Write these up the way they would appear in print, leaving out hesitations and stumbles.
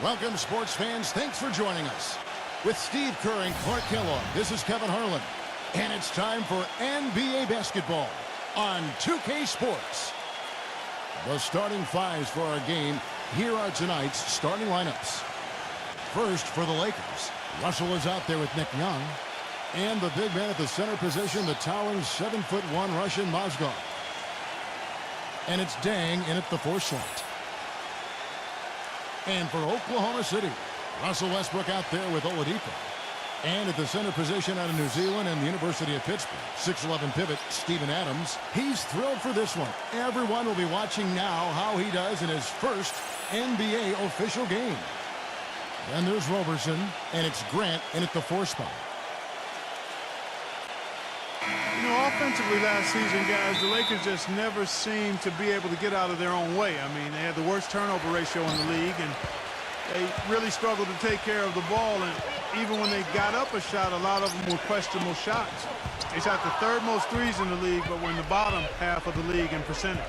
Welcome, sports fans. Thanks for joining us. With Steve Kerr and Clark Kellogg, this is Kevin Harlan. And it's time for NBA basketball on 2K Sports. The starting fives for our game. Here are tonight's starting lineups. First, for the Lakers, Russell is out there with Nick Young. And the big man at the center position, the towering 7'1" Russian Mozgov. And it's Dang in at the 4 slot. And for Oklahoma City, Russell Westbrook out there with Oladipo. And at the center position out of New Zealand and the University of Pittsburgh, 6'11" pivot Steven Adams. He's thrilled for this one. Everyone will be watching now how he does in his first NBA official game. Then there's Roberson, and it's Grant in at the 4 spot. You know, offensively last season, guys, the Lakers just never seemed to be able to get out of their own way. I mean, they had the worst turnover ratio in the league, and they really struggled to take care of the ball. And even when they got up a shot, a lot of them were questionable shots. They shot the 3rd most threes in the league, but were in the bottom half of the league in percentage.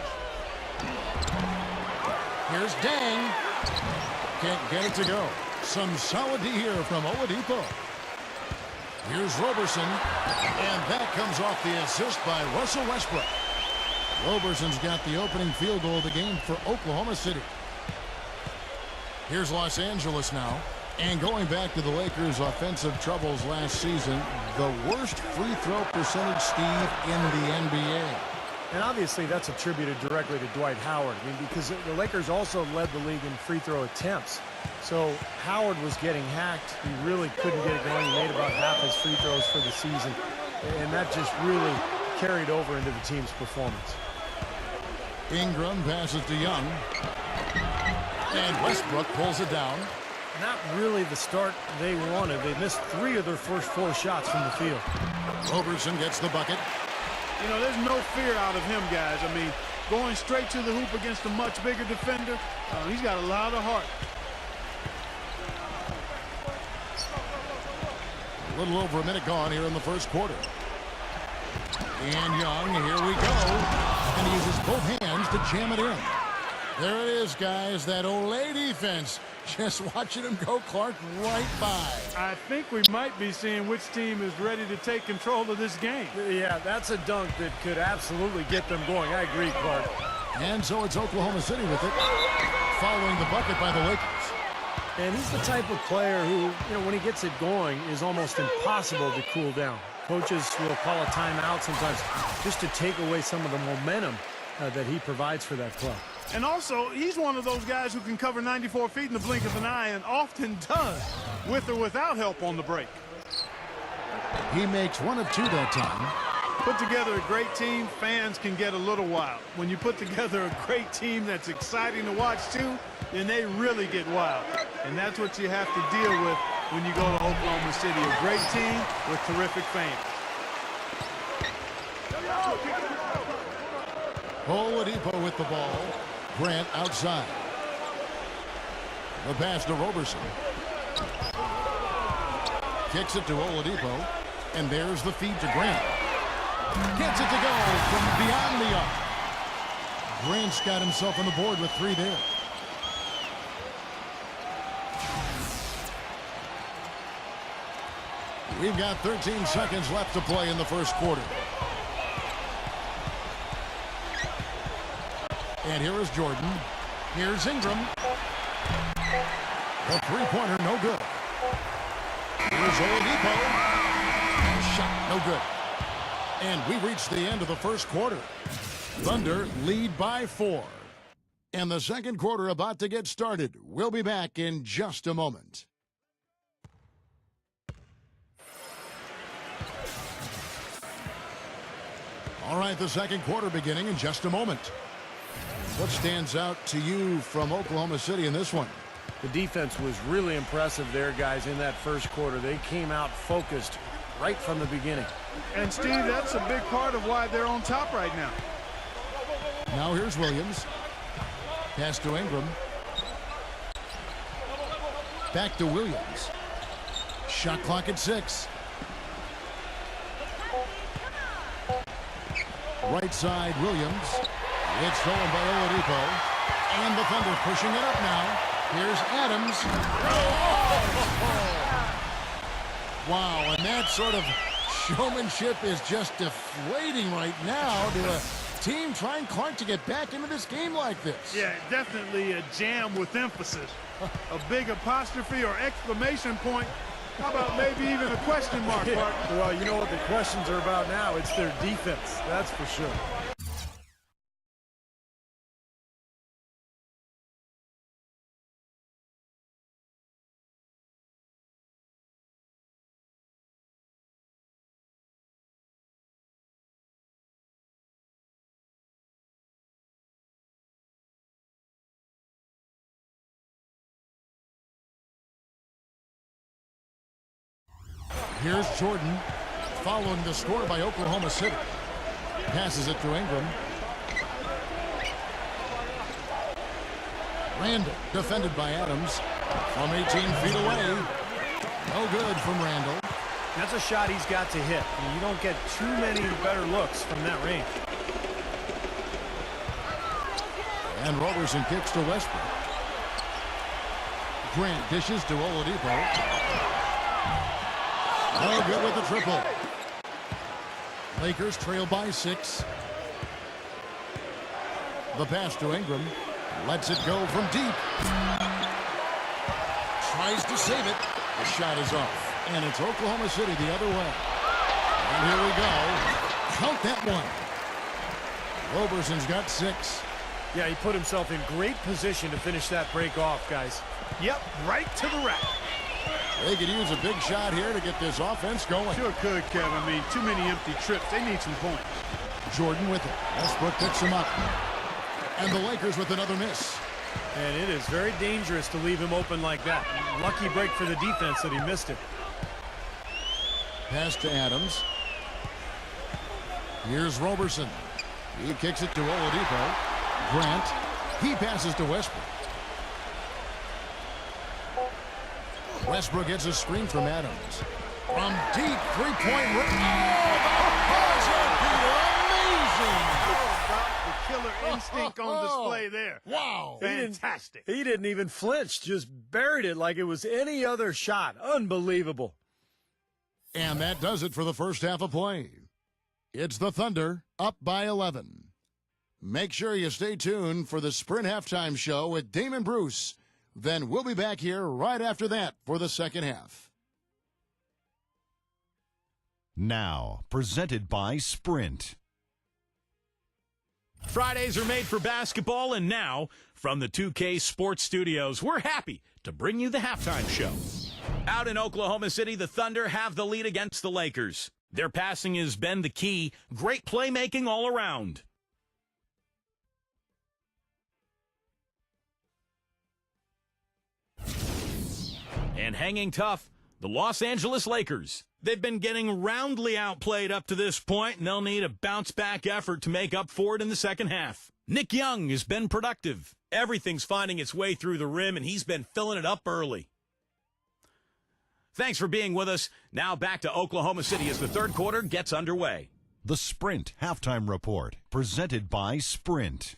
Here's Dang. Can't get it to go. Some solid D here from Oladipo. Here's Roberson, and that comes off the assist by Russell Westbrook. Roberson's got the opening field goal of the game for Oklahoma City. Here's Los Angeles now. And going back to the Lakers' offensive troubles last season, the worst free throw percentage, Steve, in the NBA. And obviously that's attributed directly to Dwight Howard. I mean, because the Lakers also led the league in free throw attempts. So Howard was getting hacked. He really couldn't get it going. He made about half his free throws for the season. And that just really carried over into the team's performance. Ingram passes to Young. And Westbrook pulls it down. Not really the start they wanted. They missed 3 of their first 4 shots from the field. Roberson gets the bucket. You know, there's no fear out of him, guys. I mean, going straight to the hoop against a much bigger defender, he's got a lot of heart. A little over a minute gone here in the first quarter. And Young, here we go. And he uses both hands to jam it in. There it is, guys, that Olay defense. Just watching him go, Clark, right by. I think we might be seeing which team is ready to take control of this game. Yeah, that's a dunk that could absolutely get them going. I agree, Clark. And so it's Oklahoma City with it, following the bucket by the Lakers. And he's the type of player who, you know, when he gets it going, is almost impossible to cool down. Coaches will call a timeout sometimes just to take away some of the momentum that he provides for that club. And also, he's one of those guys who can cover 94 feet in the blink of an eye and often does, with or without help on the break. He makes 1 of 2 that time. Put together a great team, fans can get a little wild. When you put together a great team that's exciting to watch too, then they really get wild. And that's what you have to deal with when you go to Oklahoma City. A great team with terrific fans. Oladipo with the ball. Grant outside. The pass to Roberson. Kicks it to Oladipo. And there's the feed to Grant. Gets it to go from beyond the arc. Grant's got himself on the board with 3 there. We've got 13 seconds left to play in the first quarter. And here is Jordan. Here's Ingram. The 3-pointer, no good. Here's Oladipo. Shot, no good. And we reached the end of the first quarter. Thunder lead by 4. And the second quarter about to get started. We'll be back in just a moment. All right, the second quarter beginning in just a moment. What stands out to you from Oklahoma City in this one? The defense was really impressive there, guys, in that first quarter. They came out focused right from the beginning. And, Steve, that's a big part of why they're on top right now. Now here's Williams. Pass to Ingram. Back to Williams. Shot clock at 6. Right side, Williams. It's stolen by Oladipo. And the Thunder pushing it up now. Here's Adams. Wow, and that sort of showmanship is just deflating right now to a team trying Clark to get back into this game like this. Yeah, definitely a jam with emphasis. A big apostrophe or exclamation point. How about maybe even a question mark, Clark? Well, you know what the questions are about now. It's their defense, that's for sure. Here's Jordan, following the score by Oklahoma City. Passes it to Ingram. Randall, defended by Adams. From 18 feet away. No good from Randall. That's a shot he's got to hit. I mean, you don't get too many better looks from that range. And Roberson kicks to Westbrook. Grant dishes to Oladipo. No good with the triple. Lakers trail by 6. The pass to Ingram. Lets it go from deep. Tries to save it. The shot is off. And it's Oklahoma City the other way. And here we go. Count that one. Roberson's got 6. Yeah, he put himself in great position to finish that break off, guys. Yep, right to the rack. They could use a big shot here to get this offense going. Sure could, Kevin. I mean, too many empty trips. They need some points. Jordan with it. Westbrook picks him up. And the Lakers with another miss. And it is very dangerous to leave him open like that. Lucky break for the defense that he missed it. Pass to Adams. Here's Roberson. He kicks it to Oladipo. Grant. He passes to Westbrook. Westbrook gets a screen from Adams. From deep three-point range. The killer instinct on display there. Wow. Fantastic. He didn't even flinch, just buried it like it was any other shot. Unbelievable. And that does it for the first half of play. It's the Thunder up by 11. Make sure you stay tuned for the Sprint Halftime Show with Damon Bruce. Then we'll be back here right after that for the second half. Now, presented by Sprint. Fridays are made for basketball, and now, from the 2K Sports Studios, we're happy to bring you the halftime show. Out in Oklahoma City, the Thunder have the lead against the Lakers. Their passing has been the key. Great playmaking all around. And hanging tough, the Los Angeles Lakers. They've been getting roundly outplayed up to this point, and they'll need a bounce-back effort to make up for it in the second half. Nick Young has been productive. Everything's finding its way through the rim, and he's been filling it up early. Thanks for being with us. Now back to Oklahoma City as the third quarter gets underway. The Sprint Halftime Report, presented by Sprint.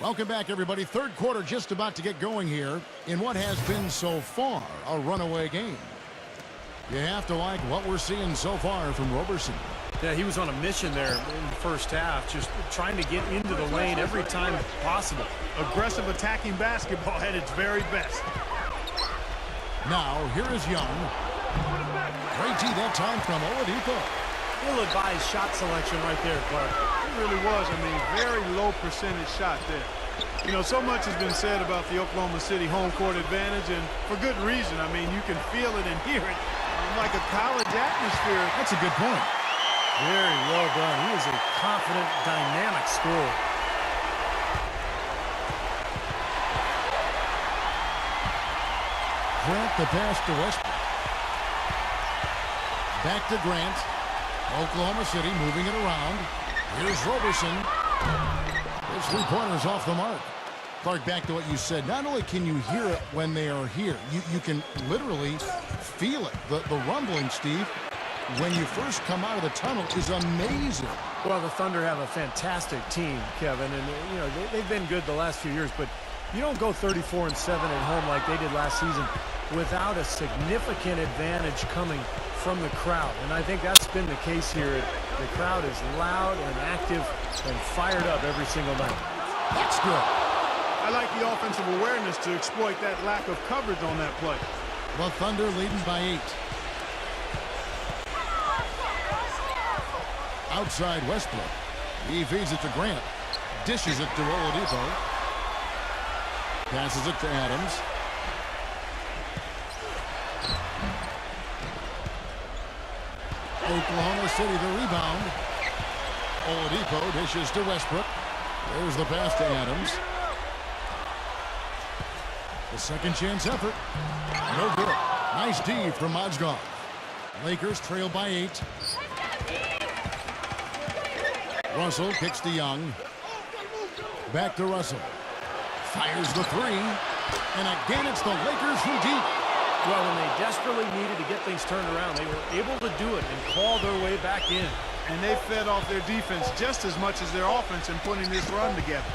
Welcome back, everybody. Third quarter just about to get going here in what has been so far a runaway game. You have to like what we're seeing so far from Roberson. Yeah, he was on a mission there in the first half, just trying to get into the lane every time possible. Aggressive attacking basketball at its very best. Now, here is Young. Great tee that time from Oladipo. Ill-advised shot selection right there, Clark. It really was. I mean, very low percentage shot there. You know, so much has been said about the Oklahoma City home court advantage, and for good reason. I mean, you can feel it and hear it like a college atmosphere. That's a good point. Very well done. He is a confident, dynamic scorer. Grant the pass to Westbrook. Back to Grant. Oklahoma City moving it around. Here's Roberson. His three-pointers off the mark. Clark, back to what you said. Not only can you hear it when they are here, you can literally feel it. The rumbling, Steve. when you first come out of the tunnel is amazing. Well, the Thunder have a fantastic team, Kevin, and you know they've been good the last few years, but you don't go 34-7 at home like they did last season without a significant advantage coming from the crowd, and I think that's been the case here. The crowd is loud and active and fired up every single night. That's good. I like the offensive awareness to exploit that lack of coverage on that play. The Thunder leading by 8. Outside Westbrook. He feeds it to Grant. Dishes it to Oladipo. Passes it to Adams. Oklahoma City the rebound. Oladipo dishes to Westbrook. There's the pass to Adams. The second chance effort. No good. Nice D from Mozgov. Lakers trail by 8. Russell kicks to Young. Back to Russell. Fires the 3. And again, it's the Lakers from deep. Well, when they desperately needed to get things turned around, they were able to do it and claw their way back in. And they fed off their defense just as much as their offense in putting this run together.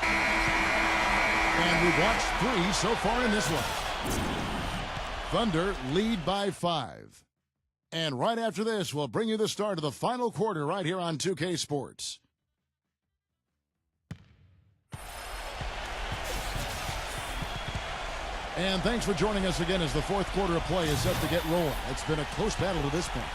And we've watched 3 so far in this one. Thunder lead by 5. And right after this, we'll bring you the start of the final quarter right here on 2K Sports. And thanks for joining us again as the fourth quarter of play is set to get rolling. It's been a close battle to this point.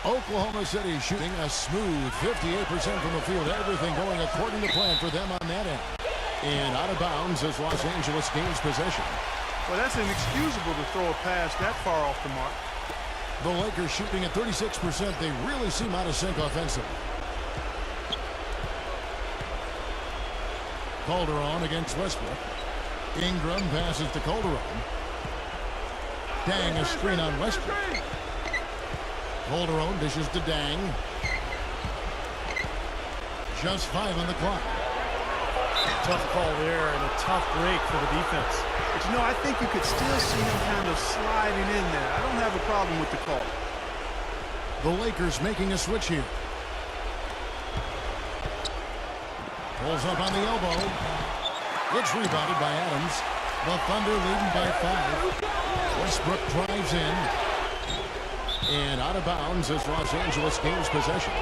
Oklahoma City shooting a smooth 58% from the field. Everything going according to plan for them on that end. And out of bounds as Los Angeles gains possession. Well, that's inexcusable to throw a pass that far off the mark. The Lakers shooting at 36%. They really seem out of sync offensively. Calderon against Westbrook. Ingram passes to Calderon. Dang, a screen on Westbrook. Calderon dishes to Dang. Just 5 on the clock. Tough call there and a tough break for the defense. But you know, I think you could still see him kind of sliding in there. I don't have a problem with the call. The Lakers making a switch here. Pulls up on the elbow. It's rebounded by Adams. The Thunder leading by 5. Westbrook drives in. And out of bounds as Los Angeles gains possession.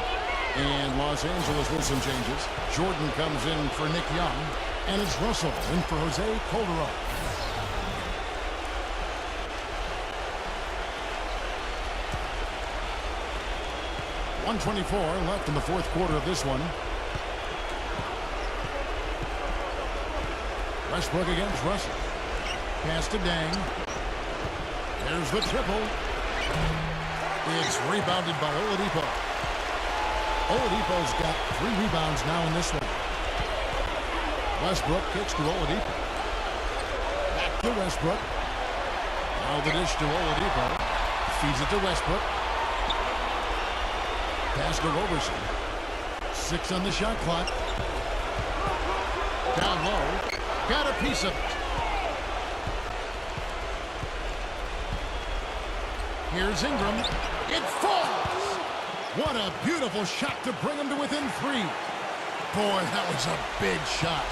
And Los Angeles with some changes. Jordan comes in for Nick Young. And it's Russell in for Jose Calderon. .124 left in the fourth quarter of this one. Westbrook against Russell. Pass to Dang. There's the triple. It's rebounded by Oladipo. Oladipo's got 3 rebounds now in this one. Westbrook kicks to Oladipo. Back to Westbrook. Now the dish to Oladipo. Feeds it to Westbrook. Pass to Roberson. 6 on the shot clock. Down low. Got a piece of it. Here's Ingram. It falls. What a beautiful shot to bring him to within 3. Boy, that was a big shot.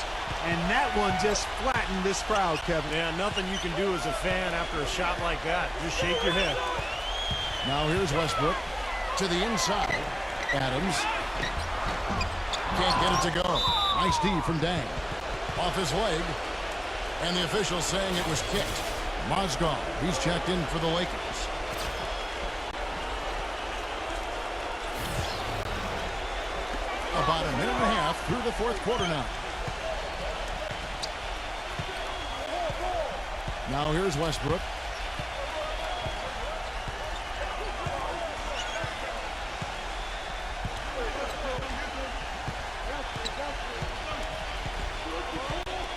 And that one just flattened this crowd, Kevin. Yeah, nothing you can do as a fan after a shot like that. Just shake your head. Now here's Westbrook to the inside. Adams. Can't get it to go. Nice D from Dang. Off his leg. And the official saying it was kicked. Mozgov, he's checked in for the Lakers. About a minute and a half through the fourth quarter now. Now here's Westbrook.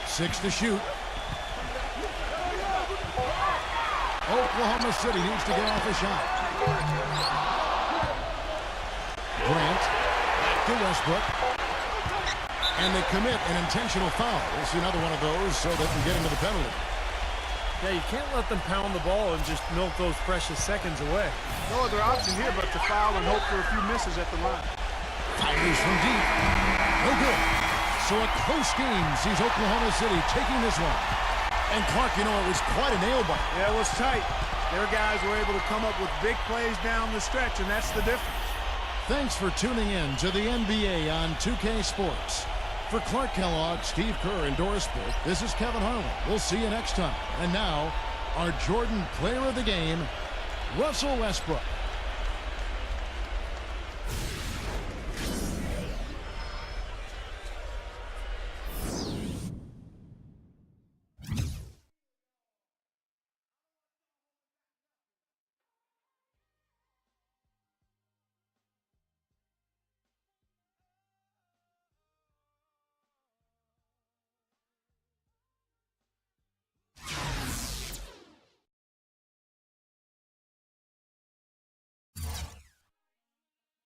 Six to shoot. Oklahoma City needs to get off a shot. Grant back to Westbrook. And they commit an intentional foul. We'll see another one of those so they can get into the penalty. Yeah, you can't let them pound the ball and just milk those precious seconds away. No other option here but to foul and hope for a few misses at the line. Fires from deep. No good. So a close game sees Oklahoma City taking this one. And Clark, you know, it was quite a nail biter. Yeah, it was tight. Their guys were able to come up with big plays down the stretch, and that's the difference. Thanks for tuning in to the NBA on 2K Sports. For Clark Kellogg, Steve Kerr, and Doris Burke, this is Kevin Harlan. We'll see you next time. And now, our Jordan Player of the Game, Russell Westbrook.